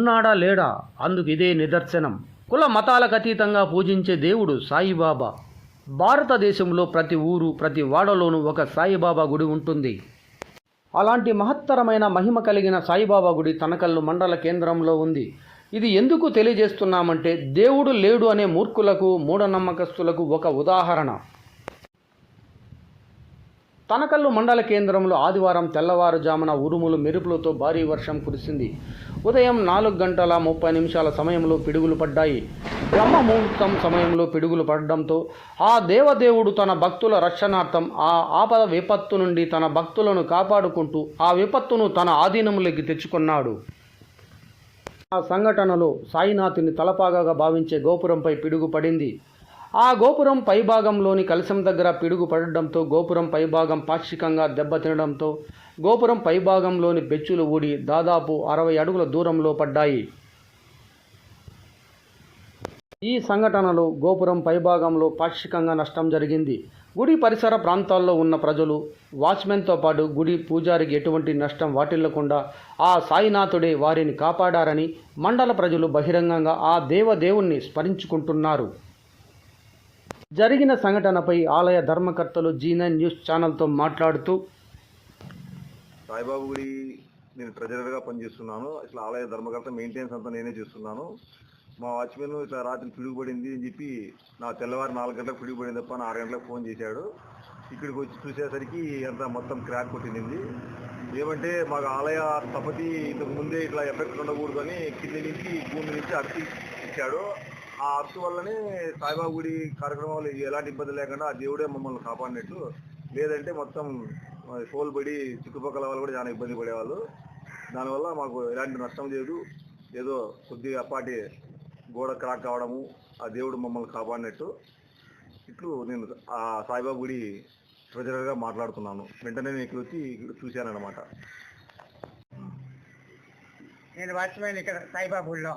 ఉన్నాడా లేడా అందుకు ఇదే నిదర్శనం. కుల మతాలకు అతీతంగా పూజించే దేవుడు సాయిబాబా. భారతదేశంలో ప్రతి ఊరు ప్రతి వాడలోనూ ఒక సాయిబాబా గుడి ఉంటుంది. అలాంటి మహత్తరమైన మహిమ కలిగిన సాయిబాబా గుడి తనకల్లు మండల కేంద్రంలో ఉంది. ఇది ఎందుకు తెలియజేస్తున్నామంటే దేవుడు లేడు అనే మూర్ఖులకు మూఢనమ్మకస్తులకు ఒక ఉదాహరణ. తనకల్లు మండల కేంద్రంలో ఆదివారం తెల్లవారుజామున ఉరుములు మెరుపులతో భారీ వర్షం కురిసింది. ఉదయం 4:30 సమయంలో పిడుగులు పడ్డాయి. బ్రహ్మ ముహూర్తం సమయంలో పిడుగులు పడడంతో ఆ దేవదేవుడు తన భక్తుల రక్షణార్థం ఆ ఆపద విపత్తు నుండి తన భక్తులను కాపాడుకుంటూ ఆ విపత్తును తన ఆధీనంలోకి తెచ్చుకున్నాడు. ఆ సంఘటనలో సాయినాథుని తలపాగగా భావించే గోపురంపై పిడుగు పడింది. ఆ గోపురం పైభాగంలోని కలశం దగ్గర పిడుగు పడడంతో గోపురం పైభాగం పాక్షికంగా దెబ్బతినడంతో గోపురం పైభాగంలోని బెచ్చులు ఊడి దాదాపు 60 అడుగుల దూరంలో పడ్డాయి. ఈ సంఘటనలో గోపురం పైభాగంలో పాక్షికంగా నష్టం జరిగింది. గుడి పరిసర ప్రాంతాల్లో ఉన్న ప్రజలు, వాచ్మెన్తో పాటు గుడి పూజారికి ఎటువంటి నష్టం వాటిల్లకుండా ఆ సాయినాథుడే వారిని కాపాడారని మండల ప్రజలు బహిరంగంగా ఆ దేవదేవుణ్ణి స్మరించుకుంటున్నారు. జరిగిన సంఘటనపై ఆలయ ధర్మకర్తలు G9 న్యూస్ ఛానల్తో మాట్లాడుతూ, సాయిబాబు గుడి నేను ట్రెజరర్గా పనిచేస్తున్నాను. ఇట్లా ఆలయ ధర్మకర్త మెయింటెనెన్స్ అంతా నేనే చేస్తున్నాను. మా వాచ్మెన్ ఇట్లా రాత్రి పిడుగుపడింది అని చెప్పి నా తెల్లవారు 4 గంటలకు పిడుగుపడింది తప్ప 6 గంటలకు ఫోన్ చేశాడు. ఇక్కడికి వచ్చి చూసేసరికి అంతా మొత్తం క్రాక్ కొట్టింది. ఏమంటే మాకు ఆలయ స్థపతి ఇంతకు ముందే ఇట్లా ఎఫెక్ట్ ఉండకూడదు అని కింది నుంచి భూమి నుంచి అర్తి ఇచ్చాడు. ఆ అర్తు వల్లనే సాయిబాబు గుడి కార్యక్రమాలు ఎలాంటి ఇబ్బంది లేకుండా ఆ దేవుడే మమ్మల్ని కాపాడినట్టు. లేదంటే మొత్తం ఫోల్ పడి చుట్టుపక్కల వాళ్ళు కూడా చాలా ఇబ్బంది పడేవాళ్ళు. దానివల్ల మాకు ఎలాంటి నష్టం లేదు. ఏదో కొద్దిగా అప్పాటి గోడ క్రాక్ కావడము ఆ దేవుడు మమ్మల్ని కాపాడినట్టు. ఇట్లు నేను ఆ సాయిబాబు గుడి ట్రెజరర్గా మాట్లాడుతున్నాను. వెంటనే నేను ఇక్కడ వచ్చి చూశానన్నమాట. నేను వాచ్మెన్ ఇక్కడ సాయిబాబు గుడిలో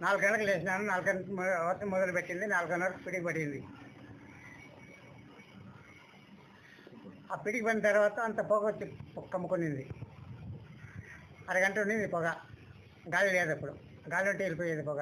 4 గంటలకు లేచినాను. 4 గంటలకు వర్షం మొదలు పెట్టింది. 4:30 పిడికి పడింది. ఆ పిడికి పడిన తర్వాత అంత పొగ వచ్చి కమ్ముకునింది. అరగంట ఉండింది పొగ. గాలి లేదు, అప్పుడు గాలి ఉంటే వెళ్ళిపోయేది పొగ.